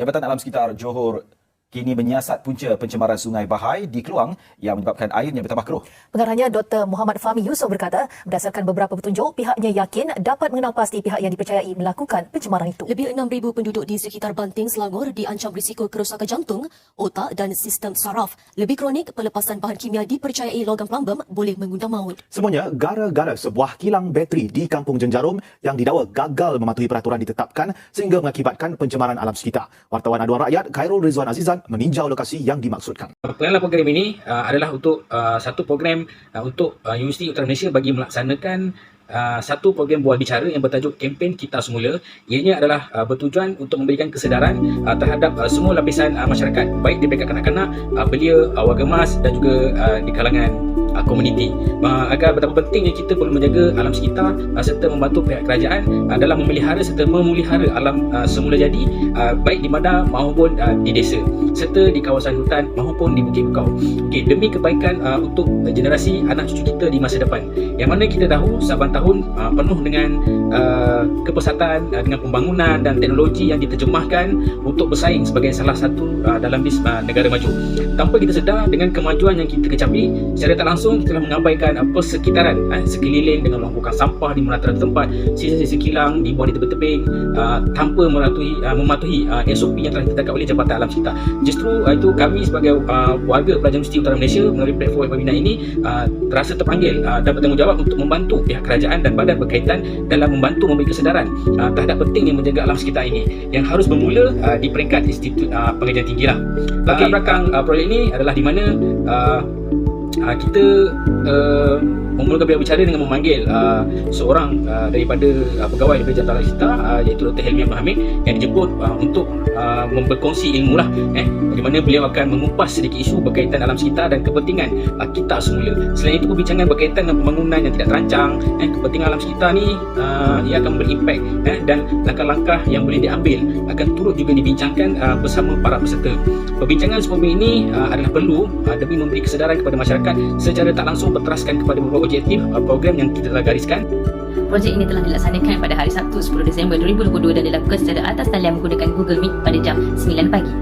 Jabatan Alam Sekitar Johor kini menyiasat punca pencemaran Sungai Bahai di Keluang yang menyebabkan airnya bertambah keruh. Pengarahnya Dr. Muhammad Fahmi Yusof berkata, berdasarkan beberapa petunjuk, pihaknya yakin dapat mengenal pasti pihak yang dipercayai melakukan pencemaran itu. Lebih 6,000 penduduk di sekitar Banting, Selangor diancam risiko kerosakan jantung, otak dan sistem saraf. Lebih kronik, pelepasan bahan kimia dipercayai logam plumbum boleh mengundang maut. Semuanya gara-gara sebuah kilang bateri di Kampung Jenjarum yang didakwa gagal mematuhi peraturan ditetapkan sehingga mengakibatkan pencemaran alam sekitar. Wartawan Aduan Rakyat Khairul Rizwan Azizan meninjau lokasi yang dimaksudkan. Pengenalan program ini adalah untuk satu program untuk Universiti Utara Malaysia bagi melaksanakan satu program bual bicara yang bertajuk kempen Kita Semula. Ianya adalah bertujuan untuk memberikan kesedaran terhadap semua lapisan masyarakat, baik di peringkat kanak-kanak, belia, warga emas dan juga di kalangan komuniti, agar betapa pentingnya kita perlu menjaga alam sekitar serta membantu pihak kerajaan dalam memelihara serta memelihara alam semula jadi, baik di bandar maupun di desa serta di kawasan hutan maupun di Bukit Bukau. Okey, demi kebaikan untuk generasi anak cucu kita di masa depan, yang mana kita tahu saban tahun penuh dengan kepesatan, dengan pembangunan dan teknologi yang diterjemahkan untuk bersaing sebagai salah satu dalam list negara maju. Tanpa kita sedar, dengan kemajuan yang kita kecapi, secara tak langsung kita telah mengabaikan persekitaran sekeliling dengan melumpuhkan sampah di merata-rata tempat, sisa-sisa kilang dibuang di tebing-tebing tanpa mematuhi SOP yang telah ditetapkan oleh Jabatan Alam Sekitar. Justru itu kami sebagai warga pelajar Universiti Utara Malaysia melalui platform webinar ini terasa terpanggil dan bertanggungjawab untuk membantu pihak kerajaan dan badan berkaitan dalam membantu memberi kesedaran terhadap pentingnya menjaga alam sekitar ini, yang harus bermula di peringkat Institut Pengajian Tinggi lah. Latar belakang projek ini adalah di mana kita memulakan beliau bicara dengan memanggil seorang daripada pegawai daripada Jabatan Alam Sekitar, iaitu Dr. Helmi Abdul Hamid, yang dijemput untuk berkongsi ilmu lah, di mana beliau akan mengupas sedikit isu berkaitan alam sekitar dan kepentingan kita semula. Selain itu, perbincangan berkaitan dengan pembangunan yang tidak terancang, kepentingan alam sekitar ni ia akan berimpact, dan langkah-langkah yang boleh diambil akan turut juga dibincangkan bersama para peserta. Perbincangan seperti ini adalah perlu demi memberi kesedaran kepada masyarakat secara tak langsung berteraskan kepada beberapa objektif program yang kita telah gariskan. Projek ini telah dilaksanakan pada hari Sabtu 10 Disember 2022 dan dilakukan secara atas talian menggunakan Google Meet pada jam 9 pagi.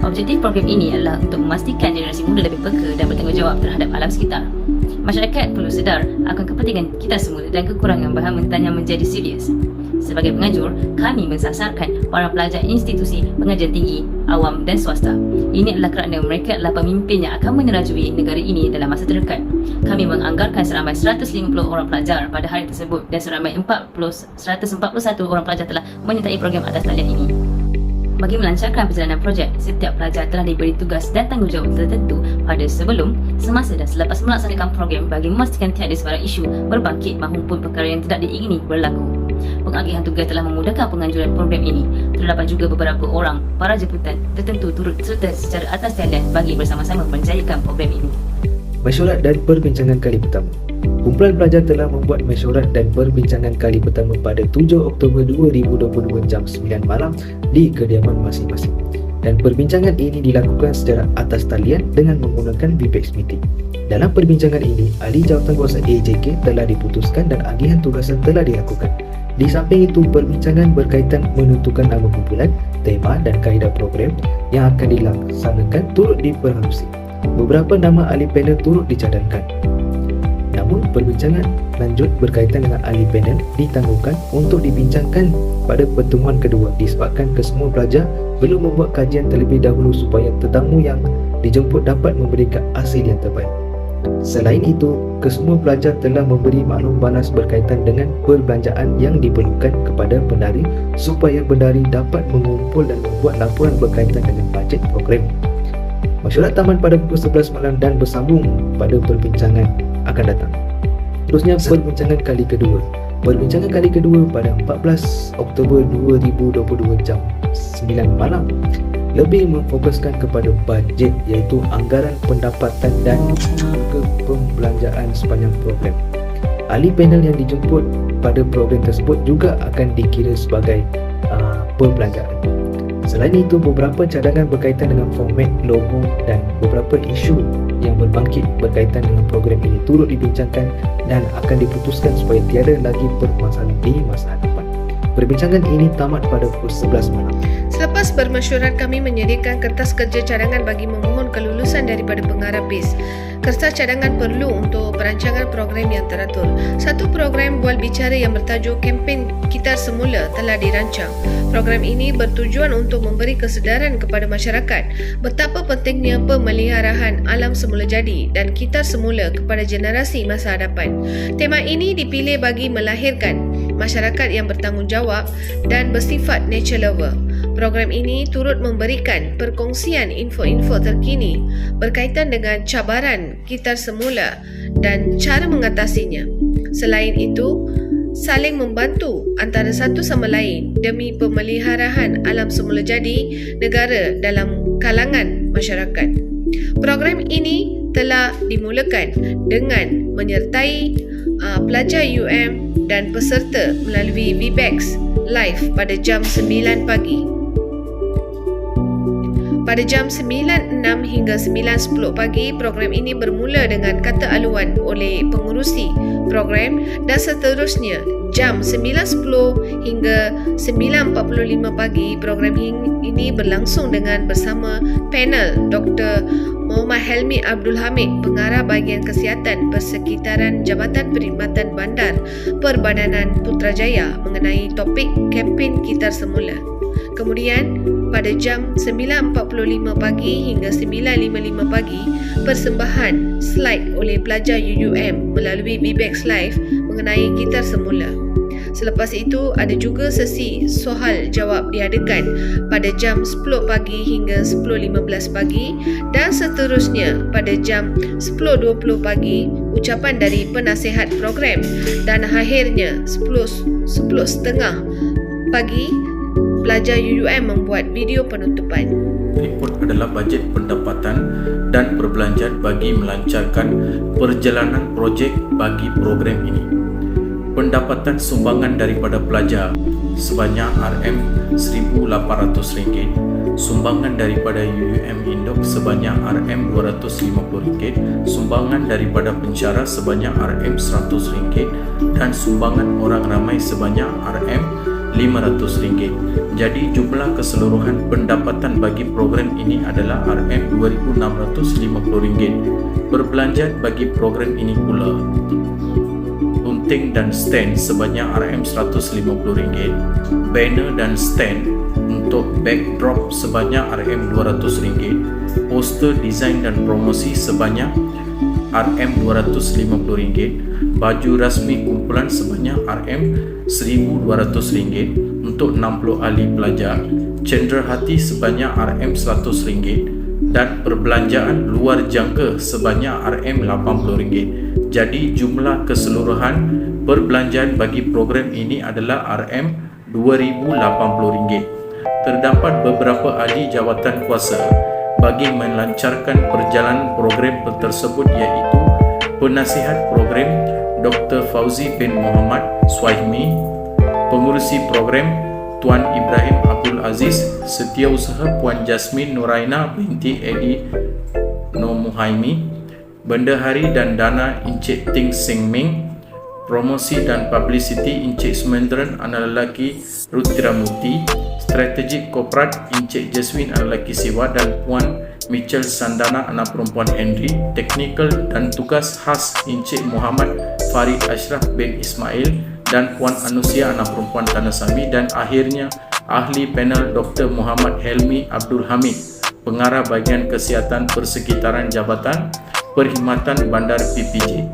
Objektif program ini adalah untuk memastikan generasi muda lebih peka dan bertanggungjawab terhadap alam sekitar. Masyarakat perlu sedar akan kepentingan kita semula dan kekurangan bahan mentah yang menjadi serius. Sebagai pengajur, kami mensasarkan para pelajar institusi pengajian tinggi, awam dan swasta. Ini adalah kerana mereka adalah pemimpin yang akan menerajui negara ini dalam masa terdekat. Kami menganggarkan seramai 150 orang pelajar pada hari tersebut dan seramai 141 orang pelajar telah menyertai program atas talian ini. Bagi melancarkan perjalanan projek, setiap pelajar telah diberi tugas dan tanggungjawab tertentu pada sebelum, semasa dan selepas melaksanakan program bagi memastikan tiada sebarang isu berbangkit maupun perkara yang tidak diingini berlaku. Pengagihan tugas telah memudahkan penganjuran program ini. Terdapat juga beberapa orang para jemputan tertentu turut serta secara atas talian bagi bersama-sama menjayakan program ini. Mesyuarat dan perbincangan kali pertama. Kumpulan pelajar telah membuat mesyuarat dan perbincangan kali pertama pada 7 Oktober 2022 jam 9 malam di kediaman masing-masing. Dan perbincangan ini dilakukan secara atas talian dengan menggunakan Webex Meeting. Dalam perbincangan ini, ahli jawatankuasa AJK telah diputuskan dan agihan tugasan telah dilakukan. Di samping itu, perbincangan berkaitan menentukan nama kumpulan, tema dan kaedah program yang akan dilaksanakan turut diperhalusi. Beberapa nama ahli panel turut dicadangkan. Namun, perbincangan lanjut berkaitan dengan ahli panel ditangguhkan untuk dibincangkan pada pertemuan kedua disebabkan kesemua pelajar belum membuat kajian terlebih dahulu supaya tetamu yang dijemput dapat memberikan hasil yang terbaik. Selain itu, kesemua pelajar telah memberi maklum balas berkaitan dengan perbelanjaan yang diperlukan kepada pendari supaya pendari dapat mengumpul dan membuat laporan berkaitan dengan bajet program. Mesyuarat tamat pada pukul 11 malam dan bersambung pada perbincangan akan datang. Terusnya perbincangan kali kedua. Perbincangan kali kedua pada 14 Oktober 2022 jam 9 malam lebih memfokuskan kepada bajet, iaitu anggaran pendapatan dan juga pembelanjaan sepanjang program. Ahli panel yang dijemput pada program tersebut juga akan dikira sebagai perbelanjaan. Selain itu, beberapa cadangan berkaitan dengan format, logo dan beberapa isu yang berbangkit berkaitan dengan program ini turut dibincangkan dan akan diputuskan supaya tiada lagi permasalahan di masa hadapan. Perbincangan ini tamat pada pukul 11 malam. Selepas bermesyuarat, kami menyediakan kertas kerja cadangan bagi memohon kelulusan daripada pengarah BIS. Kertas cadangan perlu untuk perancangan program yang teratur. Satu program bual bicara yang bertajuk Kempen Kitar Semula telah dirancang. Program ini bertujuan untuk memberi kesedaran kepada masyarakat betapa pentingnya pemeliharaan alam semula jadi dan kitar semula kepada generasi masa hadapan. Tema ini dipilih bagi melahirkan masyarakat yang bertanggungjawab dan bersifat nature lover. Program ini turut memberikan perkongsian info-info terkini berkaitan dengan cabaran kitar semula dan cara mengatasinya. Selain itu, saling membantu antara satu sama lain demi pemeliharaan alam semula jadi negara dalam kalangan masyarakat. Program ini telah dimulakan dengan menyertai pelajar UM dan peserta melalui VBEX live pada jam 9 pagi. Pada jam 9.06 hingga 9.10 pagi, program ini bermula dengan kata aluan oleh pengurusi program dan seterusnya jam 9.10 hingga 9.45 pagi, program ini berlangsung dengan bersama panel Dr. Muhammad Helmi Abdul Hamid, Pengarah Bahagian Kesihatan Persekitaran Jabatan Perkhidmatan Bandar Perbadanan Putrajaya mengenai topik kempen Kitar Semula. Kemudian, pada jam 9.45 pagi hingga 9.55 pagi, persembahan slide oleh pelajar UUM melalui VBEX Live mengenai Kitar Semula. Selepas itu, ada juga sesi soal jawab diadakan pada jam 10 pagi hingga 10.15 pagi dan seterusnya pada jam 10.20 pagi, ucapan dari penasihat program dan akhirnya 10.30 pagi, pelajar UUM membuat video penutupan. Report adalah bajet pendapatan dan perbelanjaan bagi melancarkan perjalanan projek bagi program ini. Pendapatan sumbangan daripada pelajar sebanyak RM1,800, sumbangan daripada UUM Indok sebanyak RM250, sumbangan daripada pensyarah sebanyak RM100 dan sumbangan orang ramai sebanyak RM500. Jadi jumlah keseluruhan pendapatan bagi program ini adalah RM2,650. Perbelanjaan bagi program ini pula: gunting dan stand sebanyak RM150, banner dan stand untuk backdrop sebanyak RM200, poster desain dan promosi sebanyak RM250, baju rasmi kumpulan sebanyak RM1,200 untuk 60 ahli pelajar, cenderahati sebanyak RM100 dan perbelanjaan luar jangka sebanyak RM80. Jadi jumlah keseluruhan perbelanjaan bagi program ini adalah RM2,080. Terdapat beberapa ahli jawatan kuasa bagi melancarkan perjalanan program tersebut, iaitu penasihat program Dr. Fauzi bin Muhammad Swahimi, pengurusi program Tuan Ibrahim Abdul Aziz, setiausaha Puan Jasmine Nuraina binti Edi Nomuhaimi, bendahari dan dana Encik Ting Seng Ming, promosi dan publicity Encik Sumendran anak lelaki Rutiramurti, strategik korporat Encik Jasmine anak lelaki Siwa dan Puan Mitchell Sandana anak perempuan Henry, teknikal dan tugas khas Encik Muhammad Farid Ashraf bin Ismail dan Puan Anusia anak perempuan Tanasami, dan akhirnya ahli panel Dr. Muhammad Helmi Abdul Hamid, Pengarah Bahagian Kesihatan Persekitaran Jabatan Perkhidmatan Bandar PPJ.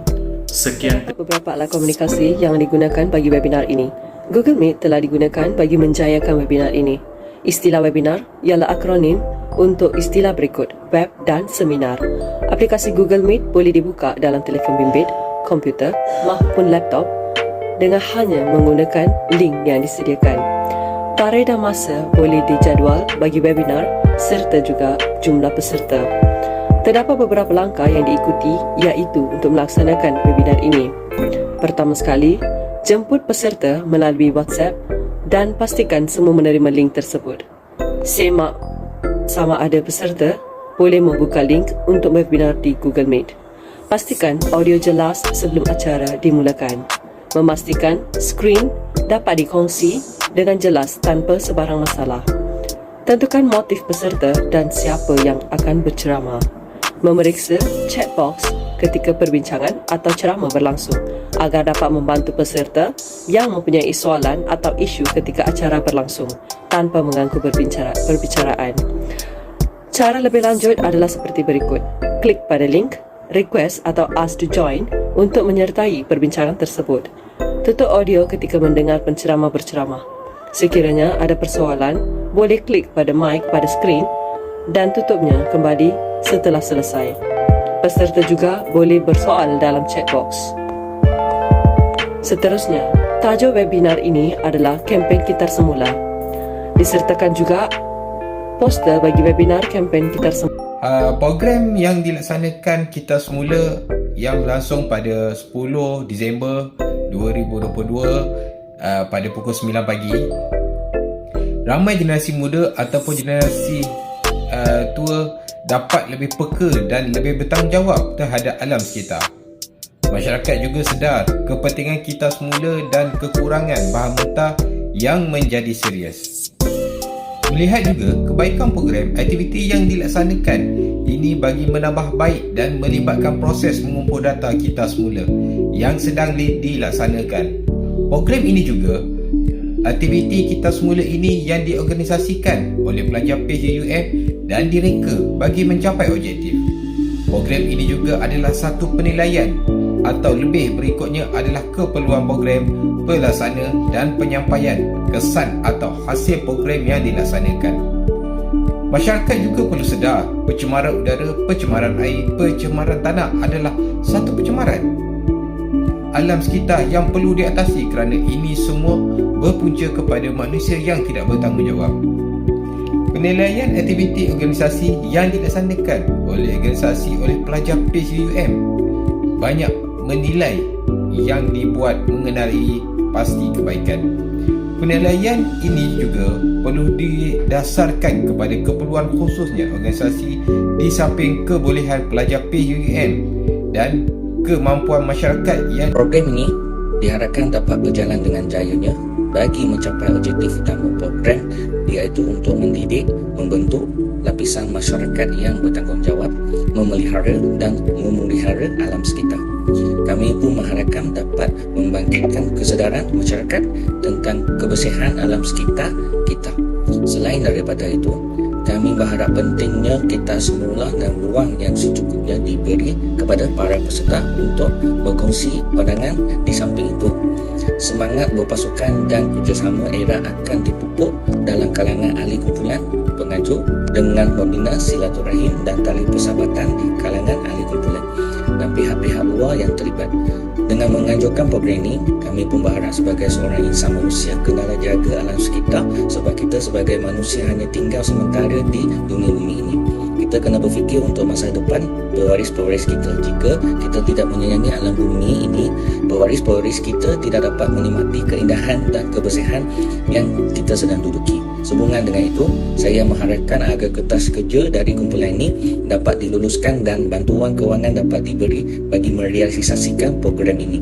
Sekian. Beberapa alat komunikasi yang digunakan bagi webinar ini. Google Meet telah digunakan bagi menjayakan webinar ini. Istilah webinar ialah akronim untuk istilah berikut: web dan seminar. Aplikasi Google Meet boleh dibuka dalam telefon bimbit, komputer maupun laptop dengan hanya menggunakan link yang disediakan. Tarikh dan masa boleh dijadual bagi webinar serta juga jumlah peserta. Terdapat beberapa langkah yang diikuti, iaitu untuk melaksanakan webinar ini. Pertama sekali, jemput peserta melalui WhatsApp dan pastikan semua menerima link tersebut. Semak sama ada peserta boleh membuka link untuk webinar di Google Meet. Pastikan audio jelas sebelum acara dimulakan. Memastikan skrin dapat dikongsi dengan jelas tanpa sebarang masalah. Tentukan motif peserta dan siapa yang akan berceramah. Memeriksa chat box ketika perbincangan atau ceramah berlangsung agar dapat membantu peserta yang mempunyai soalan atau isu ketika acara berlangsung tanpa mengganggu perbicaraan. Cara lebih lanjut adalah seperti berikut. Klik pada link, request atau ask to join untuk menyertai perbincangan tersebut. Tutup audio ketika mendengar penceramah berceramah. Sekiranya ada persoalan, boleh klik pada mic pada skrin dan tutupnya kembali setelah selesai. Peserta juga boleh bersoal dalam chat box. Seterusnya, tajuk webinar ini adalah kempen Kitar Semula. Disertakan juga poster bagi webinar kempen Kitar Semula. Program yang dilaksanakan Kitar Semula yang berlangsung pada 10 Disember 2022 pada pukul 9 pagi. Ramai generasi muda ataupun generasi tua dapat lebih peka dan lebih bertanggungjawab terhadap alam sekitar. Masyarakat juga sedar kepentingan kita semula dan kekurangan bahan mentah yang menjadi serius. Melihat juga kebaikan program aktiviti yang dilaksanakan ini bagi menambah baik dan melibatkan proses mengumpul data kita semula yang sedang dilaksanakan. Program ini juga aktiviti kita semula ini yang diorganisasikan oleh pelajar PJUM dan direka bagi mencapai objektif. Program ini juga adalah satu penilaian atau lebih berikutnya adalah keperluan program, pelaksana dan penyampaian kesan atau hasil program yang dilaksanakan. Masyarakat juga perlu sedar pencemaran udara, pencemaran air, pencemaran tanah adalah satu pencemaran alam sekitar yang perlu diatasi kerana ini semua berpunca kepada manusia yang tidak bertanggungjawab. Penilaian aktiviti organisasi yang dilaksanakan oleh pelajar PJUM banyak menilai yang dibuat mengenai pasti kebaikan. Penilaian ini juga perlu didasarkan kepada keperluan khususnya organisasi di samping kebolehan pelajar PJUM dan kemampuan masyarakat yang program ini diharapkan dapat berjalan dengan jayanya bagi mencapai objektif utama program, iaitu untuk mendidik, membentuk lapisan masyarakat yang bertanggungjawab, memelihara dan memelihara alam sekitar. Kami pun mengharapkan dapat membangkitkan kesedaran masyarakat tentang kebersihan alam sekitar kita. Selain daripada itu, kami berharap pentingnya kita semula dan ruang yang secukupnya diberi kepada para peserta untuk berkongsi pandangan. Di samping itu, semangat berpasukan dan kerjasama era akan dipupuk dalam kalangan ahli kumpulan pengajuk dengan membina silaturahim dan tali persahabatan di kalangan ahli kumpulan dan pihak-pihak luar yang terlibat. Dengan menganjurkan program ini, kami pun berharap sebagai seorang insan manusia kenalah jaga alam sekitar sebab kita sebagai manusia hanya tinggal sementara di dunia bumi ini. Kita kena berfikir untuk masa depan pewaris-pewaris kita. Jika kita tidak menyayangi alam bumi ini, pewaris-pewaris kita tidak dapat menikmati keindahan dan kebersihan yang kita sedang duduki. Sehubungan dengan itu, saya mengharapkan agar kertas kerja dari kumpulan ini dapat diluluskan dan bantuan kewangan dapat diberi bagi merealisasikan program ini.